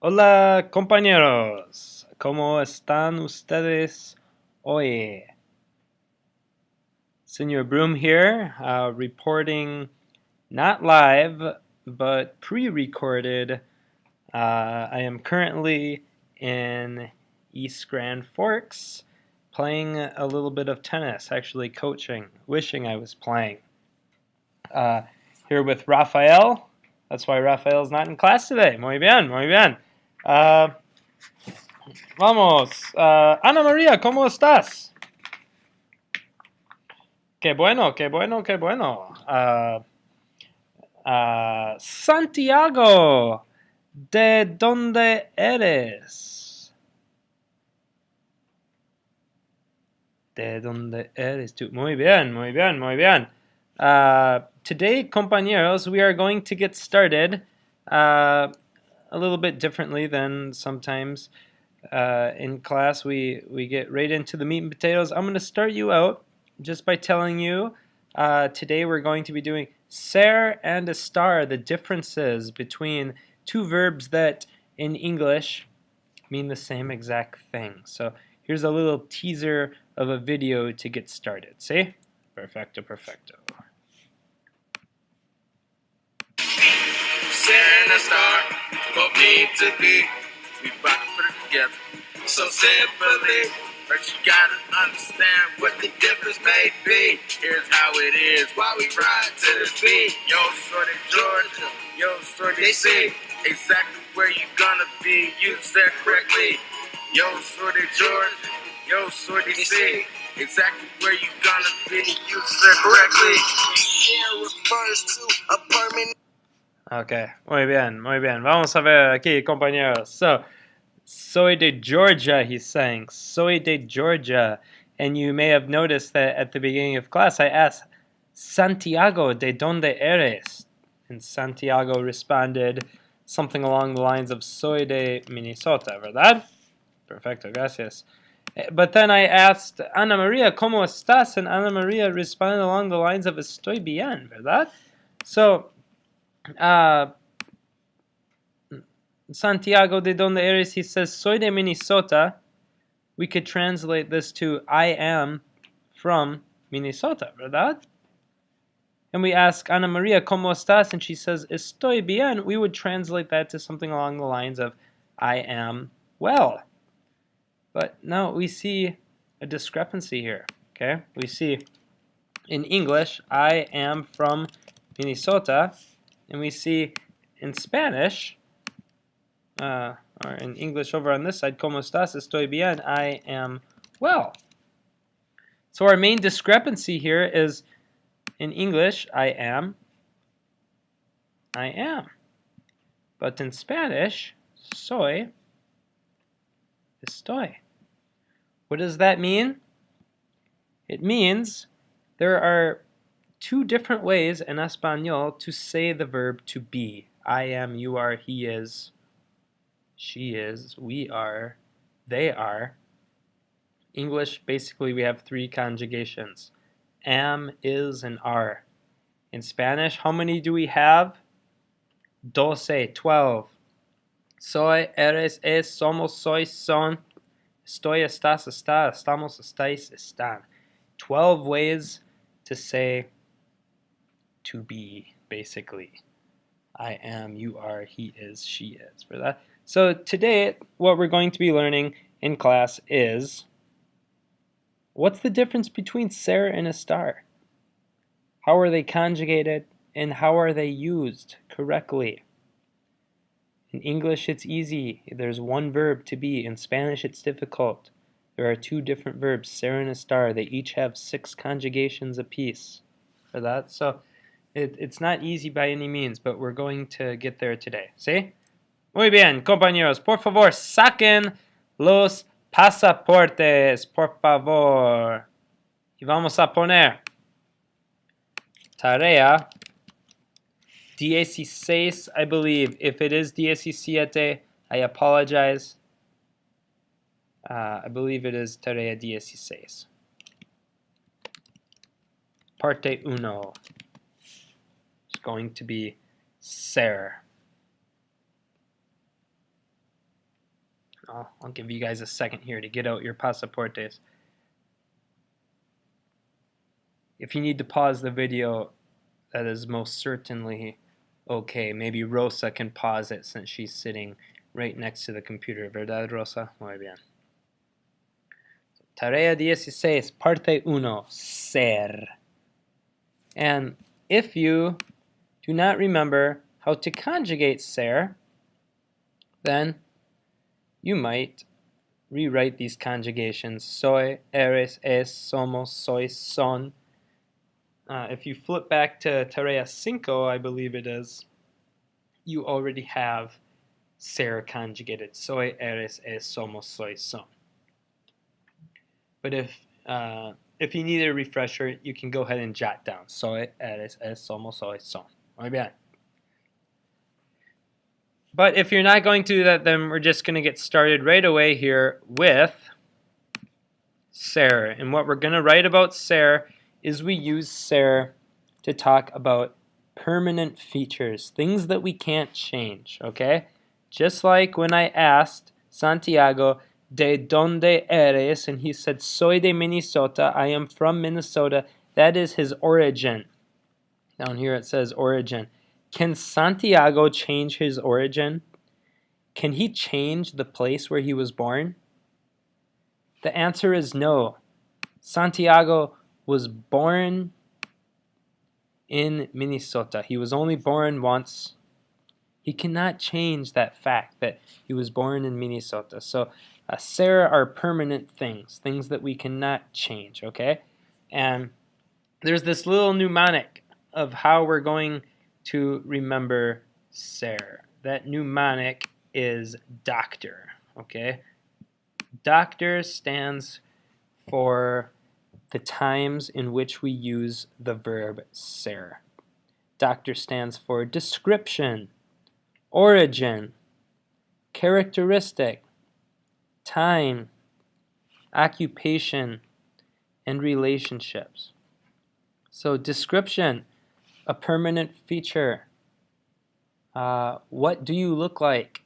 Hola compañeros, ¿cómo están ustedes hoy? Señor Broome here, reporting not live but pre-recorded. I am currently in East Grand Forks playing a little bit of tennis, actually coaching, wishing I was playing. Here with Rafael. That's why Rafael's not in class today. Muy bien, muy bien. Vamos. Ana María, ¿cómo estás? Qué bueno, qué bueno, qué bueno. Santiago, ¿de dónde eres? ¿De dónde eres tú? Muy bien, muy bien, muy bien. Today, compañeros, we are going to get started a little bit differently than sometimes in class. We get right into the meat and potatoes. I'm going to start you out just by telling you today we're going to be doing ser and estar, the differences between two verbs that in English mean the same exact thing. So here's a little teaser of a video to get started. See? Perfecto, perfecto. Ser and Estar, both need to be. We about to put it together. So simply, first you gotta understand what the difference may be. Here's how it is while we ride to this beat. Yo, sorta Georgia, yo, sorta DC. Exactly where you gonna be, you said correctly. Yo, sorta Georgia, yo, sorta DC. Exactly where you gonna be, you said correctly. Here refers to a permanent. Okay, muy bien, muy bien. Vamos a ver aquí, compañeros. So, soy de Georgia, he's saying. Soy de Georgia. And you may have noticed that at the beginning of class I asked, Santiago, ¿de dónde eres? And Santiago responded something along the lines of Soy de Minnesota, ¿verdad? Perfecto, gracias. But then I asked, Ana María, ¿cómo estás? And Ana María responded along the lines of Estoy bien, ¿verdad? So, Santiago, ¿de dónde eres? He says, Soy de Minnesota. We could translate this to I am from Minnesota, ¿verdad? And we ask Ana María, ¿cómo estás? And she says, Estoy bien. We would translate that to something along the lines of I am well. But now we see a discrepancy here, okay? We see in English, I am from Minnesota, and we see in Spanish, or in English over on this side, ¿Cómo estás? Estoy bien. I am well. So our main discrepancy here is in English, I am. But in Spanish, soy, estoy. What does that mean? It means there are two different ways in Espanol to say the verb to be. I am, you are, he is, she is, we are, they are. English, basically, we have three conjugations. Am, is, and are. In Spanish, how many do we have? 12, 12. Soy, eres, es, somos, sois, son. Estoy, estás, está, estamos, estáis, están. 12 ways to say to be, basically. I am, you are, he is, she is. For that. So today, what we're going to be learning in class is, what's the difference between ser and estar? How are they conjugated, and how are they used correctly? In English, it's easy. There's one verb to be. In Spanish, it's difficult. There are two different verbs, ser and estar. They each have 6 conjugations apiece for that. So it's not easy by any means, but we're going to get there today. ¿Sí? Muy bien, compañeros. Por favor, saquen los pasaportes, por favor. Y vamos a poner tarea 16, I believe. If it is 17, I apologize. I believe it is tarea 16. Parte 1 is going to be ser. I'll give you guys a second here to get out your pasaportes. If you need to pause the video, that is most certainly okay. Maybe Rosa can pause it since she's sitting right next to the computer. ¿Verdad, Rosa? Muy bien. Tarea 16, parte 1, ser. And if you do not remember how to conjugate ser, then you might rewrite these conjugations. Soy, eres, es, somos, sois, son. If you flip back to Tarea 5, I believe it is, you already have ser conjugated. Soy, eres, es, somos, sois, son. But if you need a refresher, you can go ahead and jot down. Soy, eres, es, somos, sois, son. Muy bien. But if you're not going to do that, then we're just going to get started right away here with ser. And what we're going to write about ser is we use ser to talk about permanent features, things that we can't change, okay? Just like when I asked Santiago, ¿de dónde eres? And he said, soy de Minnesota, I am from Minnesota. That is his origin. Down here it says origin. Can Santiago change his origin? Can he change the place where he was born? The answer is no. Santiago was born in Minnesota. He was only born once. He cannot change that fact that he was born in Minnesota. So ser are permanent things, things that we cannot change, okay? And there's this little mnemonic of how we're going to remember ser. That mnemonic is doctor, okay? Doctor stands for the times in which we use the verb ser. Doctor stands for description, origin, characteristic, time, occupation, and relationships. So description, a permanent feature. What do you look like?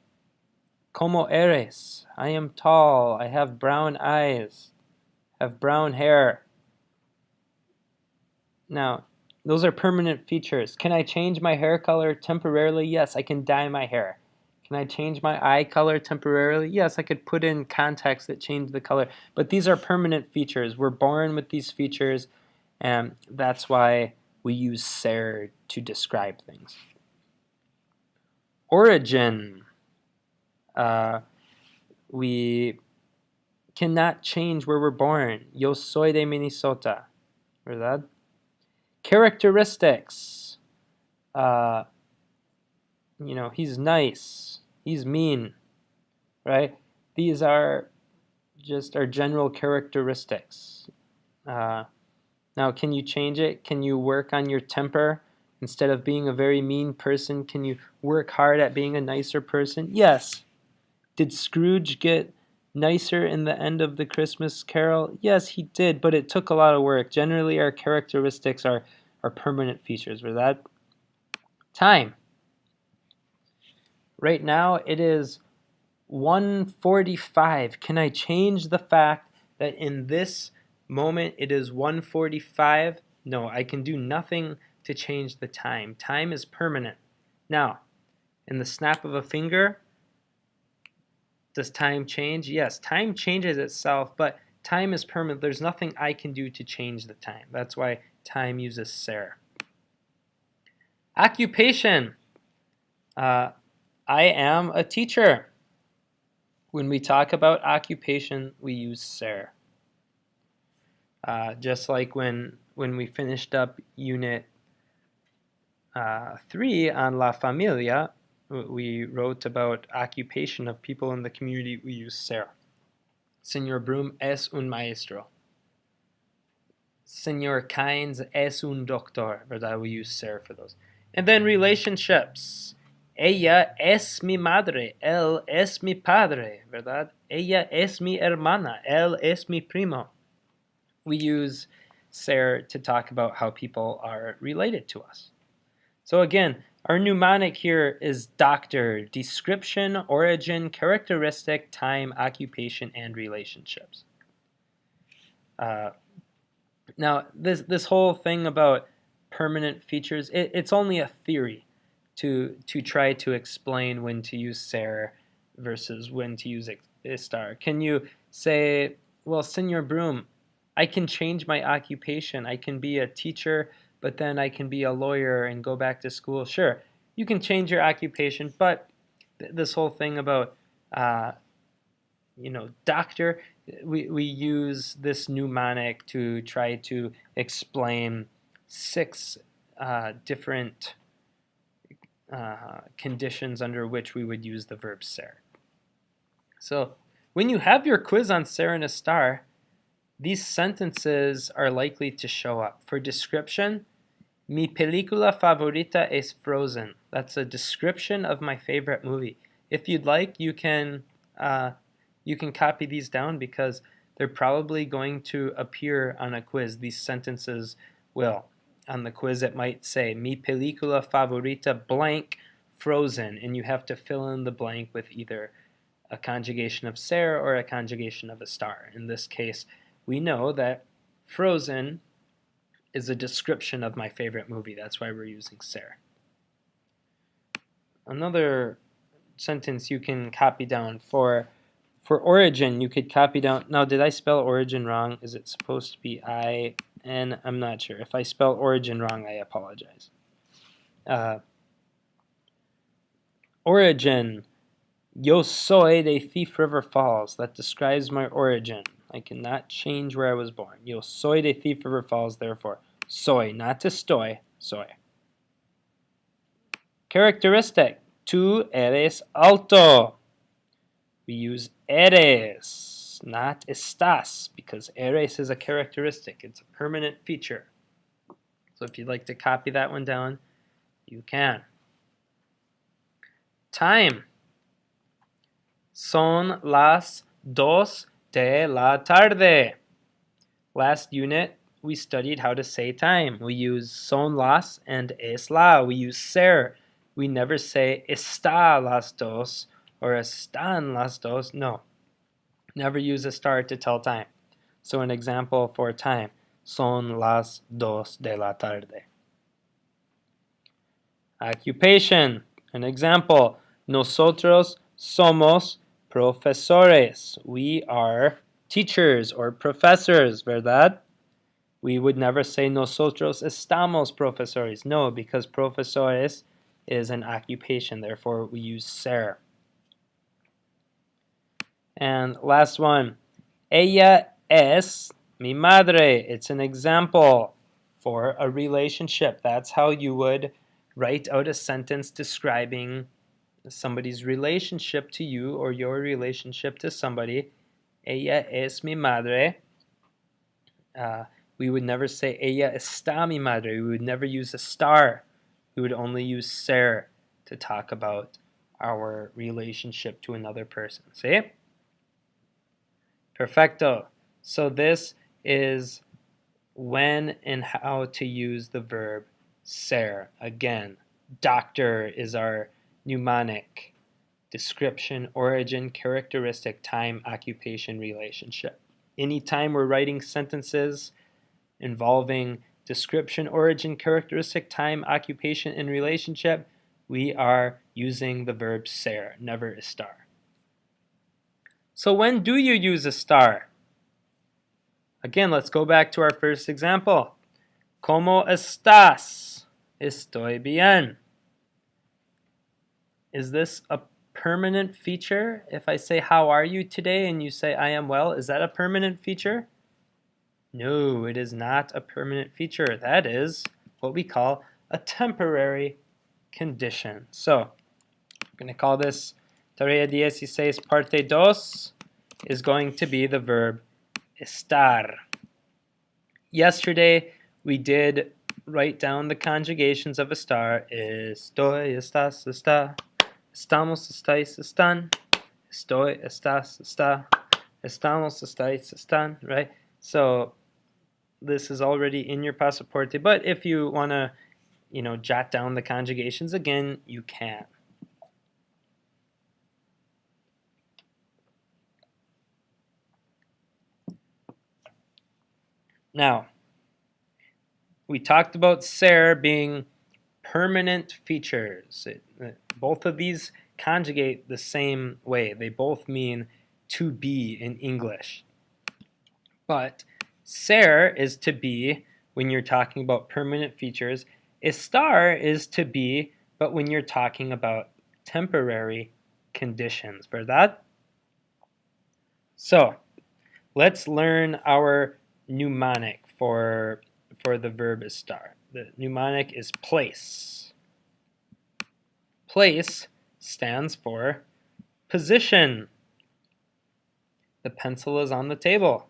Como eres? I am tall. I have brown eyes. Have brown hair. Now, those are permanent features. Can I change my hair color temporarily? Yes, I can dye my hair. Can I change my eye color temporarily? Yes, I could put in contacts that change the color. But these are permanent features. We're born with these features, and that's why we use ser to describe things. Origin. We cannot change where we're born. Yo soy de Minnesota. ¿Verdad? Characteristics. He's nice. He's mean. Right? These are just our general characteristics. Now, can you change it? Can you work on your temper? Instead of being a very mean person, can you work hard at being a nicer person? Yes. Did Scrooge get nicer in the end of the Christmas Carol? Yes, he did, but it took a lot of work. Generally, our characteristics are permanent features. For that, time. Right now, it is 1:45. Can I change the fact that in this moment it is 1:45? No, I can do nothing to change the time. Time is permanent. Now, in the snap of a finger, does time change? Yes, time changes itself, but time is permanent. There's nothing I can do to change the time. That's why time uses ser. Occupation. I am a teacher. When we talk about occupation, we use ser. Just like when we finished up Unit 3 on La Familia, we wrote about occupation of people in the community. We use ser. Señor Broome es un maestro. Señor Kynes es un doctor. ¿Verdad? We use ser for those. And then relationships. Ella es mi madre. Él es mi padre. ¿Verdad? Ella es mi hermana. Él es mi primo. We use ser to talk about how people are related to us. So again, Our mnemonic here is doctor, description, origin, characteristic, time, occupation, and relationships. Now, this whole thing about permanent features, it's only a theory to try to explain when to use ser versus when to use estar. Can you say, well, Señor Broome, I can change my occupation. I can be a teacher, but then I can be a lawyer and go back to school. Sure, you can change your occupation, but this whole thing about doctor, we use this mnemonic to try to explain 6 different conditions under which we would use the verb ser. So when you have your quiz on Ser and Estar, these sentences are likely to show up. For description, mi película favorita es Frozen. That's a description of my favorite movie. If you'd like, you can copy these down because they're probably going to appear on a quiz. These sentences will. On the quiz, it might say, mi película favorita blank Frozen, and you have to fill in the blank with either a conjugation of ser or a conjugation of estar. In this case, we know that Frozen is a description of my favorite movie. That's why we're using ser. Another sentence you can copy down for origin, you could copy down. Now, did I spell origin wrong? Is it supposed to be I-N? I'm not sure. If I spell origin wrong, I apologize. Origin. Yo soy de Thief River Falls. That describes my origin. I cannot change where I was born. Yo soy de Thief River Falls, therefore. Soy, not to stoy. Soy. Characteristic. Tú eres alto. We use eres, not estás, because eres is a characteristic. It's a permanent feature. So if you'd like to copy that one down, you can. Time. Son las 2 de la tarde. Last unit, we studied how to say time. We use son las and es la. We use ser. We never say está las 2 or están las 2. No. Never use estar to tell time. So an example for time. Son las 2 de la tarde. Occupation. An example. Nosotros somos profesores. We are teachers or professors, ¿verdad? We would never say nosotros estamos profesores. No, because profesores is an occupation. Therefore, we use ser. And last one. Ella es mi madre. It's an example for a relationship. That's how you would write out a sentence describing somebody's relationship to you or your relationship to somebody. Ella es mi madre. We would never say ella está mi madre. We would never use estar. We would only use ser to talk about our relationship to another person. See? Perfecto. So this is when and how to use the verb ser. Again, doctor is our mnemonic. Description, origin, characteristic, time, occupation, relationship. Anytime we're writing sentences involving description, origin, characteristic, time, occupation, and relationship, we are using the verb ser, never estar. So when do you use estar? Again, let's go back to our first example. ¿Cómo estás? Estoy bien. Is this a permanent feature? If I say, how are you today, and you say, I am well, is that a permanent feature? No, it is not a permanent feature. That is what we call a temporary condition. So, I'm going to call this Tarea 16 parte 2 is going to be the verb estar. Yesterday, we did write down the conjugations of estar. Estoy, estás, está. Estamos, estáis, están. Estoy, estás, está. Estamos, estáis, están. Right? So this is already in your pasaporte. But if you want to jot down the conjugations again, you can. Now, we talked about ser being permanent features. Both of these conjugate the same way. They both mean to be in English. But ser is to be when you're talking about permanent features. Estar is to be, but when you're talking about temporary conditions. ¿Verdad? So, let's learn our mnemonic for the verb estar. The mnemonic is place. Place stands for position. The pencil is on the table.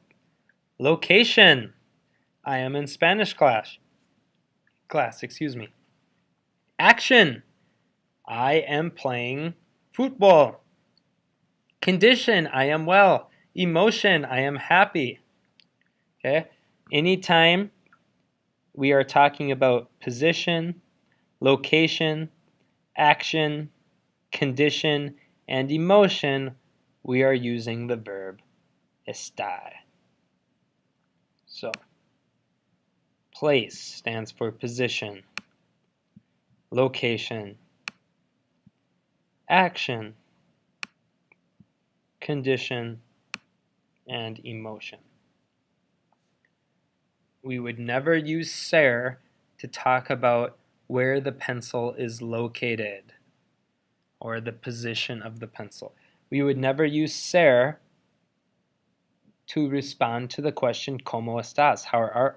Location. I am in Spanish class. Action. I am playing football. Condition. I am well. Emotion. I am happy. Okay? Anytime we are talking about position, location, action, condition, and emotion, we are using the verb estar. So, place stands for position, location, action, condition, and emotion. We would never use ser to talk about where the pencil is located or the position of the pencil. We would never use ser to respond to the question, ¿Cómo estás?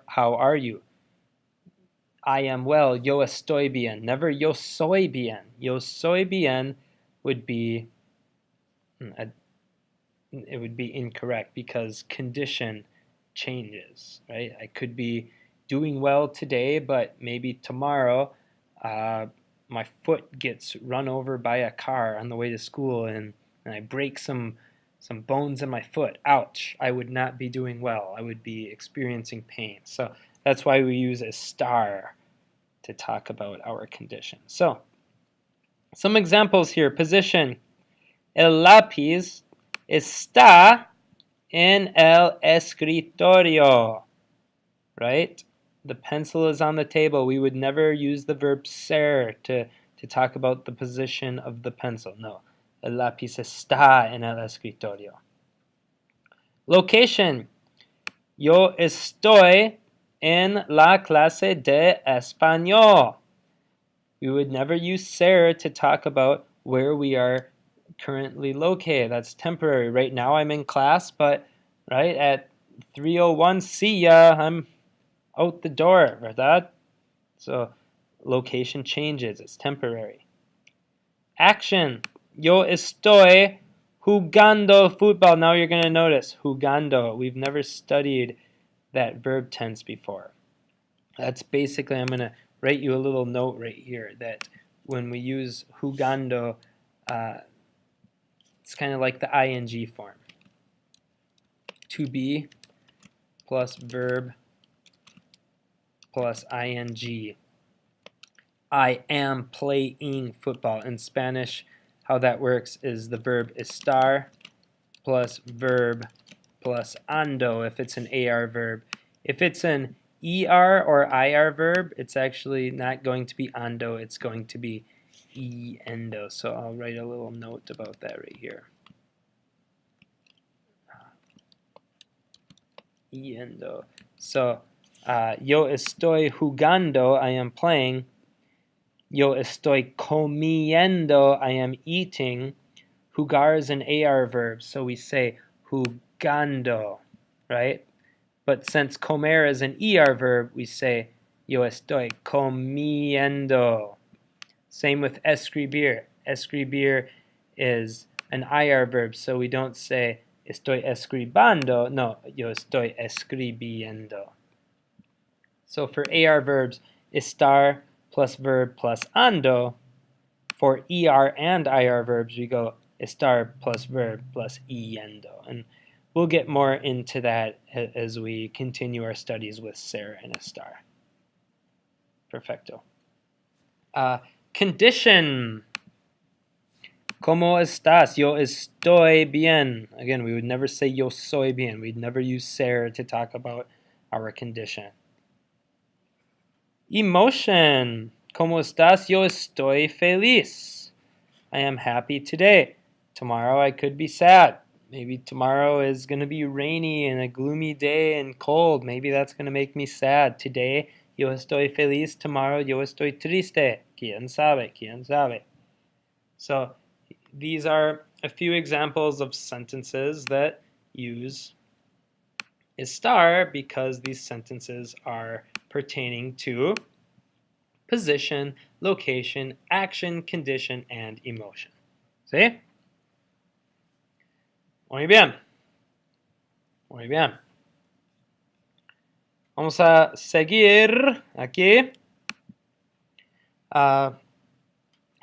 How are you? I am well. Yo estoy bien. Never yo soy bien. Yo soy bien would be incorrect because condition changes, right? I could be doing well today, but maybe tomorrow my foot gets run over by a car on the way to school and I break some bones in my foot. Ouch. I would not be doing well. I would be experiencing pain. So that's why we use estar to talk about our condition. So some examples here. Position. El lápiz está en el escritorio. Right? The pencil is on the table. We would never use the verb ser to talk about the position of the pencil. No. El lápiz está en el escritorio. Location. Yo estoy en la clase de español. We would never use ser to talk about where we are currently located. That's temporary. Right now I'm in class, but right at 3:01, see ya, I'm out the door, ¿verdad? So location changes. It's temporary. Action. Yo estoy jugando fútbol. Now you're going to notice jugando. We've never studied that verb tense before. That's basically, I'm going to write you a little note right here that when we use jugando, it's kind of like the ing form. To be plus verb plus ing. I am playing football. In Spanish, how that works is the verb estar plus verb plus ando if it's an AR verb. If it's an ER or IR verb, it's actually not going to be ando, it's going to be endo. So I'll write a little note about that right here. Endo. So, yo estoy jugando, I am playing. Yo estoy comiendo, I am eating. Jugar is an AR verb, so we say jugando, right? But since comer is an ER verb, we say yo estoy comiendo. Same with escribir. Escribir is an IR verb, so we don't say estoy escribando. No, yo estoy escribiendo. So for AR verbs, estar plus verb plus ando. For ER and IR verbs, we go estar plus verb plus yendo. And we'll get more into that as we continue our studies with Ser and Estar. Perfecto. Condition. ¿Cómo estás? Yo estoy bien. Again, we would never say yo soy bien. We'd never use ser to talk about our condition. Emotion. ¿Cómo estás? Yo estoy feliz. I am happy today. Tomorrow I could be sad. Maybe tomorrow is going to be rainy and a gloomy day and cold. Maybe that's going to make me sad. Today, yo estoy feliz. Tomorrow, yo estoy triste. ¿Quién sabe? ¿Quién sabe? So, these are a few examples of sentences that use estar because these sentences are pertaining to position, location, action, condition, and emotion. ¿Sí? Muy bien. Muy bien. Vamos a seguir aquí.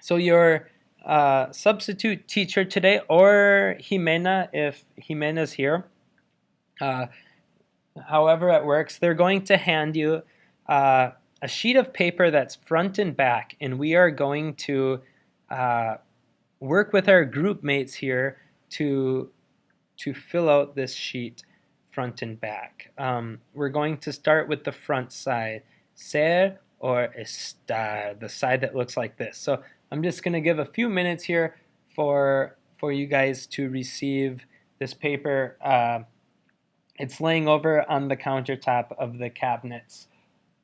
So your substitute teacher today, or Jimena, if Jimena's here, however it works, they're going to hand you a sheet of paper that's front and back, and we are going to work with our group mates here to fill out this sheet front and back. We're going to start with the front side, ser or estar, the side that looks like this. So I'm just going to give a few minutes here for you guys to receive this paper. It's laying over on the countertop of the cabinets.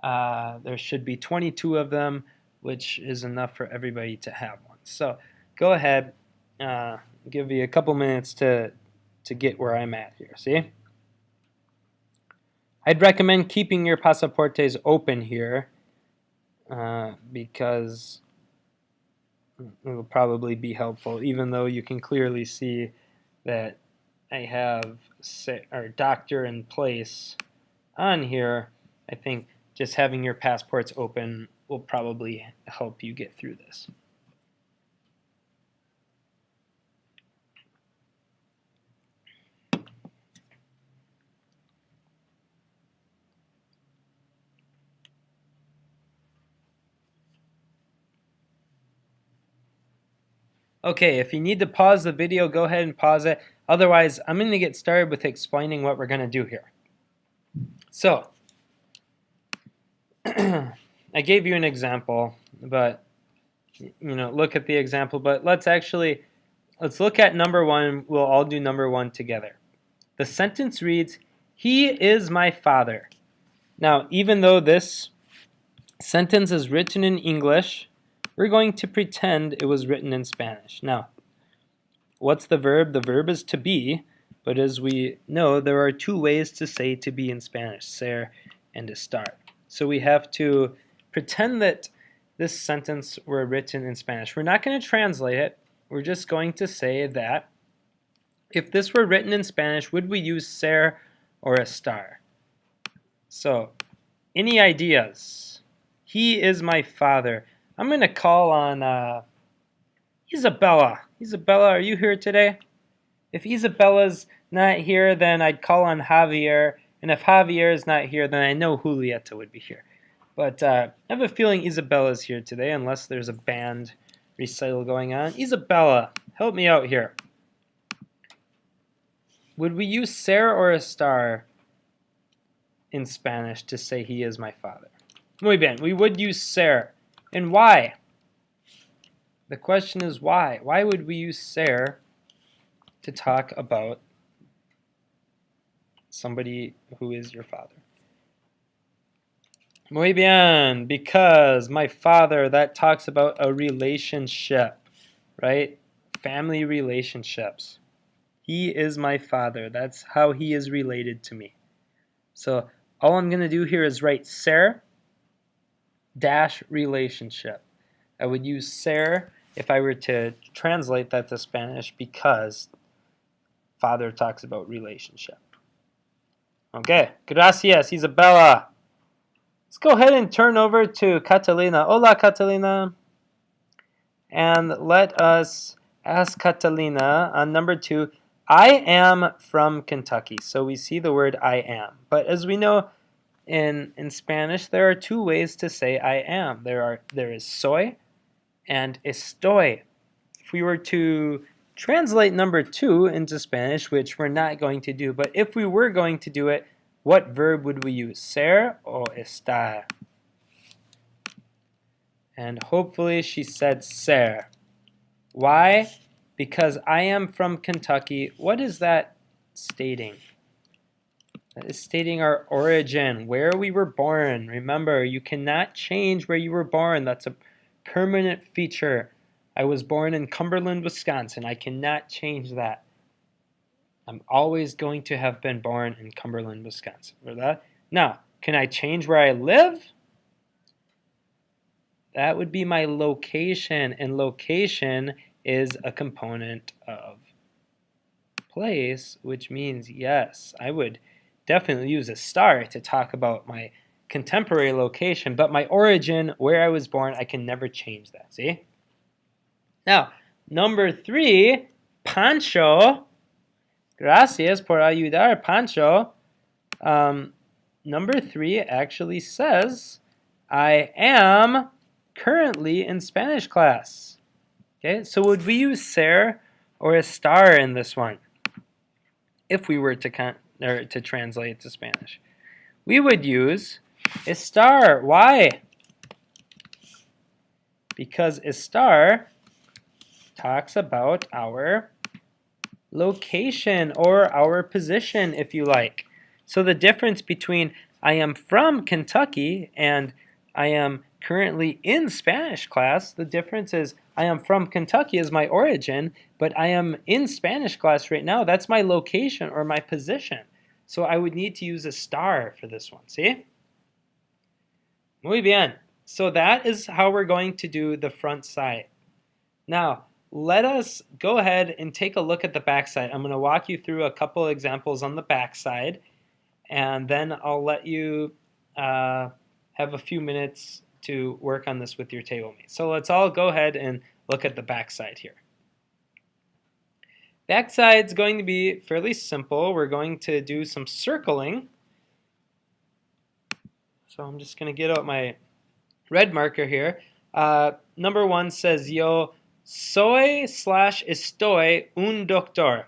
There should be 22 of them, which is enough for everybody to have one. So go ahead, give you a couple minutes to get where I'm at here, see? I'd recommend keeping your pasaportes open here because it will probably be helpful, even though you can clearly see that I have our doctor in place on here. I think just having your passports open will probably help you get through this. Okay, if you need to pause the video, go ahead and pause it. Otherwise, I'm going to get started with explaining what we're going to do here. So, I gave you an example, but look at the example. But let's look at number one. We'll all do number one together. The sentence reads, "He is my father." Now, even though this sentence is written in English, we're going to pretend it was written in Spanish. Now, what's the verb? The verb is to be, but as we know, there are two ways to say to be in Spanish, ser and estar. So we have to pretend that this sentence were written in Spanish. We're not going to translate it. We're just going to say that if this were written in Spanish, would we use ser or estar? So, any ideas? He is my father. I'm going to call on Isabella. Isabella, are you here today? If Isabella's not here, then I'd call on Javier. And if Javier is not here, then I know Julieta would be here. But I have a feeling Isabella's here today, unless there's a band recital going on. Isabella, help me out here. Would we use ser or estar in Spanish to say he is my father? Muy bien, we would use ser. And why? The question is why? Why would we use ser to talk about somebody who is your father? Muy bien, because my father, that talks about a relationship, right? Family relationships. He is my father. That's how he is related to me. So all I'm going to do here is write ser dash relationship. I would use ser if I were to translate that to Spanish because father talks about relationship. Okay, gracias, Isabella. Let's go ahead and turn over to Catalina. Hola, Catalina. And let us ask Catalina on number 2. I am from Kentucky. So we see the word I am. But as we know, in Spanish, there are two ways to say I am. There is soy and estoy. If we were to translate number 2 into Spanish, which we're not going to do, but if we were going to do it, what verb would we use? Ser or estar? And hopefully she said ser. Why? Because I am from Kentucky. What is that stating? That is stating our origin, where we were born. Remember, you cannot change where you were born. That's a permanent feature. I was born in Cumberland, Wisconsin. I cannot change that. I'm always going to have been born in Cumberland, Wisconsin. Now, can I change where I live? That would be my location, and location is a component of place, which means yes, I would definitely use estar to talk about my contemporary location, but my origin, where I was born, I can never change that, see? Now, number 3, Pancho. Gracias por ayudar, Pancho. Number 3 actually says, I am currently in Spanish class. Okay, so would we use ser or estar in this one if we were to translate to Spanish? We would use estar. Why? Because estar talks about our location or our position, if you like. So the difference between I am from Kentucky and I am currently in Spanish class, the difference is I am from Kentucky as my origin, but I am in Spanish class right now. That's my location or my position. So I would need to use estar for this one, see? Muy bien. So that is how we're going to do the front side. Now, let us go ahead and take a look at the back side. I'm going to walk you through a couple examples on the back side, and then I'll let you have a few minutes to work on this with your table mates. So let's all go ahead and look at the back side here. Back side's going to be fairly simple. We're going to do some circling. So I'm just going to get out my red marker here. Number 1 says, yo soy/estoy un doctor.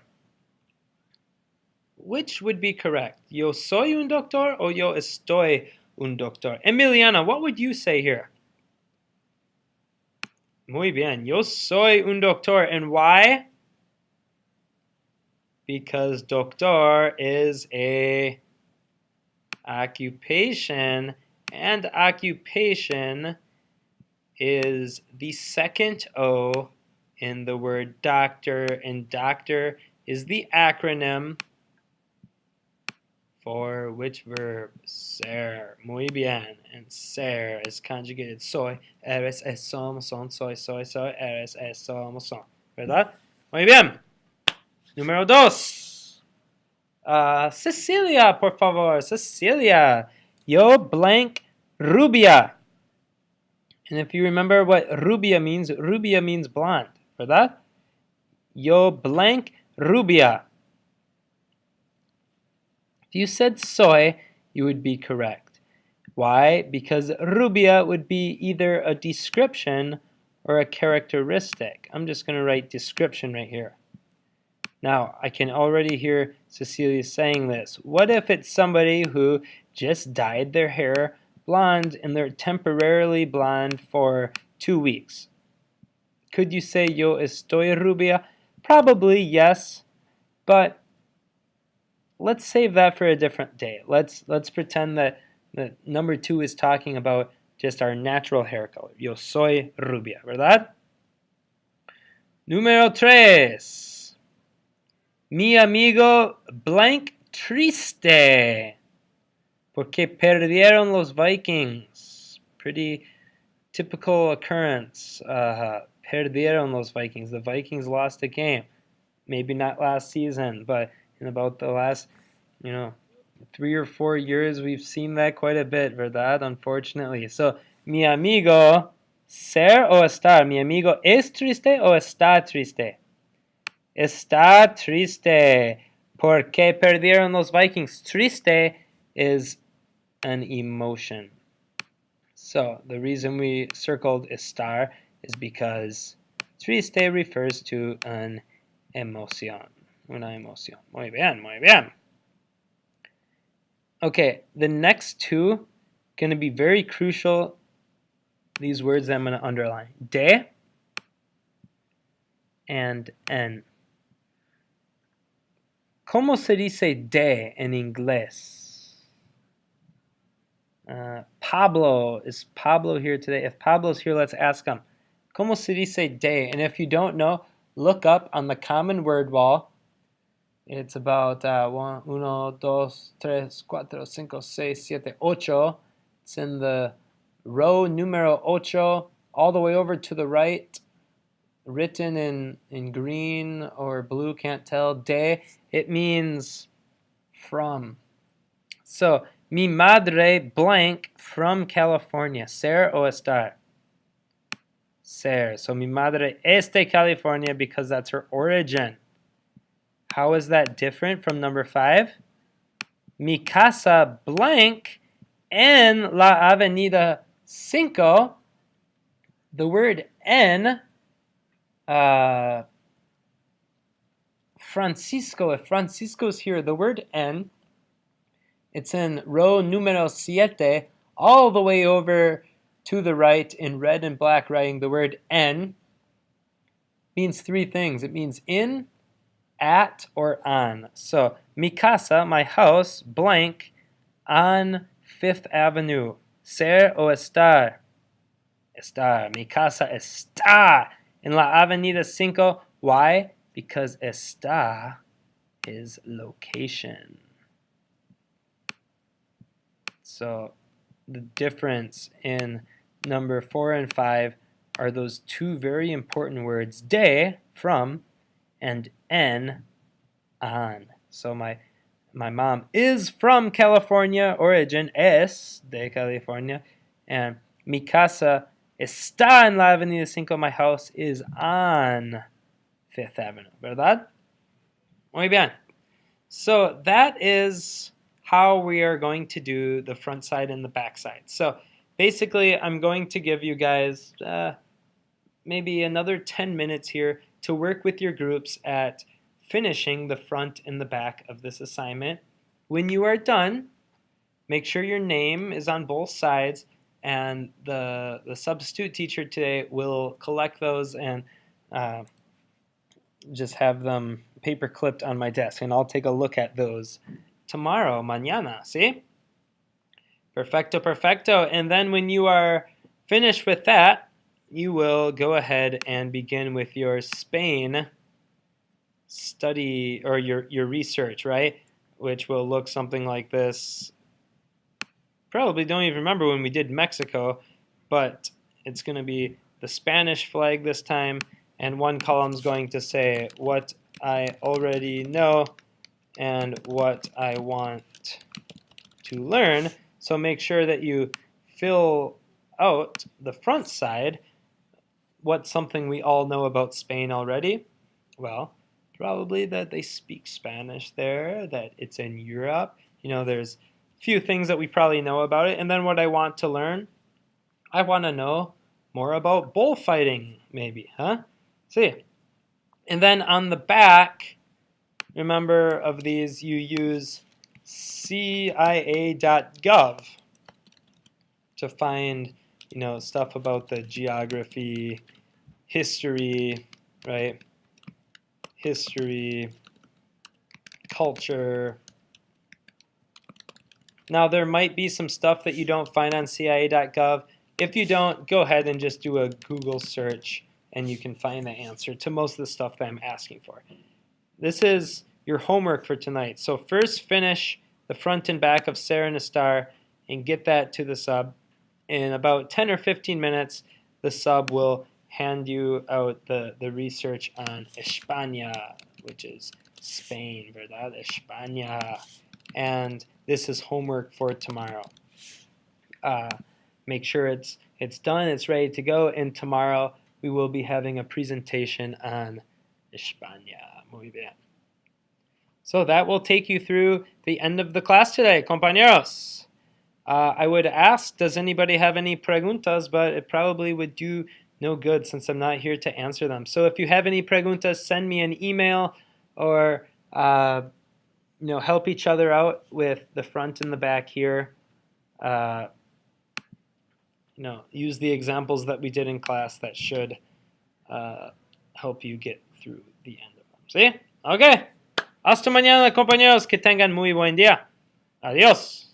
Which would be correct? Yo soy un doctor or yo estoy un doctor? Emiliana, what would you say here? Muy bien. Yo soy un doctor. And why? Because doctor is a occupation, and occupation is the second O in the word doctor, and doctor is the acronym for which verb? Ser. Muy bien. And ser is conjugated soy. Eres, es, somos, son, soy, eres, es, somos, son. ¿Verdad? Muy bien. Número 2. Cecilia, por favor. Cecilia. Yo blank rubia. And if you remember what rubia means blonde, ¿verdad? Yo blank rubia. If you said soy, you would be correct. Why? Because rubia would be either a description or a characteristic. I'm just going to write description right here. Now, I can already hear Cecilia saying this. What if it's somebody who just dyed their hair blonde and they're temporarily blonde for 2 weeks? Could you say yo estoy rubia? Probably yes, but let's save that for a different day. Let's pretend that number 2 is talking about just our natural hair color. Yo soy rubia, ¿verdad? Número 3. Mi amigo blank triste. Porque perdieron los Vikings. Pretty typical occurrence. Perdieron los Vikings. The Vikings lost a game. Maybe not last season, but in about the last, 3 or 4 years, we've seen that quite a bit, ¿verdad? Unfortunately. So, mi amigo, ser o estar. Mi amigo es triste o está triste. Está triste. Porque perdieron los Vikings. Triste is an emotion. So the reason we circled estar is because triste refers to an emoción. Una emoción. Muy bien, muy bien. Okay, the next two going to be very crucial. These words that I'm going to underline. De and en. ¿Cómo se dice de en inglés? Pablo. Is Pablo here today? If Pablo's here, let's ask him. ¿Cómo se dice de? And if you don't know, look up on the common word wall. It's about 1, 2, 3, 4, 5, 6, 7, 8. It's in the row numero 8, all the way over to the right, written in green or blue, can't tell. De, it means from. So, mi madre blank from California. Ser o estar? Ser. So, mi madre es de California because that's her origin. How is that different from number 5? Mi casa blank en la avenida 5. The word en, Francisco, if Francisco's here, the word en, it's in row numero 7, all the way over to the right in red and black writing. The word en means 3 things. It means in, at, or on. So, mi casa, my house, blank, on 5th Avenue. Ser o estar? Estar. Mi casa está en la Avenida 5. Why? Because está is location. So, the difference in number 4 and 5 are those 2 very important words, de, from, and en, on. So my mom is from California, origin es de California, and mi casa está en la Avenida 5, my house is on 5th Avenue, ¿verdad? Muy bien. So that is how we are going to do the front side and the back side. So basically, I'm going to give you guys maybe another 10 minutes here to work with your groups at finishing the front and the back of this assignment. When you are done, make sure your name is on both sides, and the substitute teacher today will collect those and just have them paper clipped on my desk, and I'll take a look at those tomorrow, mañana, ¿sí? Perfecto, perfecto. And then when you are finished with that, you will go ahead and begin with your Spain study, or your research, right? Which will look something like this. Probably don't even remember when we did Mexico, but it's going to be the Spanish flag this time, and one column is going to say what I already know and what I want to learn. So make sure that you fill out the front side. What's something we all know about Spain already? Well, probably that they speak Spanish there, that it's in Europe. You know, there's a few things that we probably know about it. And then what I want to learn, I want to know more about bullfighting, maybe, huh? See. And then on the back, remember of these, you use CIA.gov to find, you know, stuff about the geography, history, right? History, culture. Now, there might be some stuff that you don't find on CIA.gov. If you don't, go ahead and just do a Google search, and you can find the answer to most of the stuff that I'm asking for. This is your homework for tonight. So first finish the front and back of Ser and Estar and get that to the sub. In about 10 or 15 minutes, the sub will hand you out the research on España, which is Spain, ¿verdad? España. And this is homework for tomorrow. Make sure it's done, it's ready to go, and tomorrow we will be having a presentation on España. Muy bien. So that will take you through the end of the class today, compañeros. I would ask, does anybody have any preguntas? But it probably would do no good since I'm not here to answer them. So if you have any preguntas, send me an email or help each other out with the front and the back here. Use the examples that we did in class that should help you get through the end of them. ¿Sí? Ok. Hasta mañana, compañeros. Que tengan muy buen día. Adiós.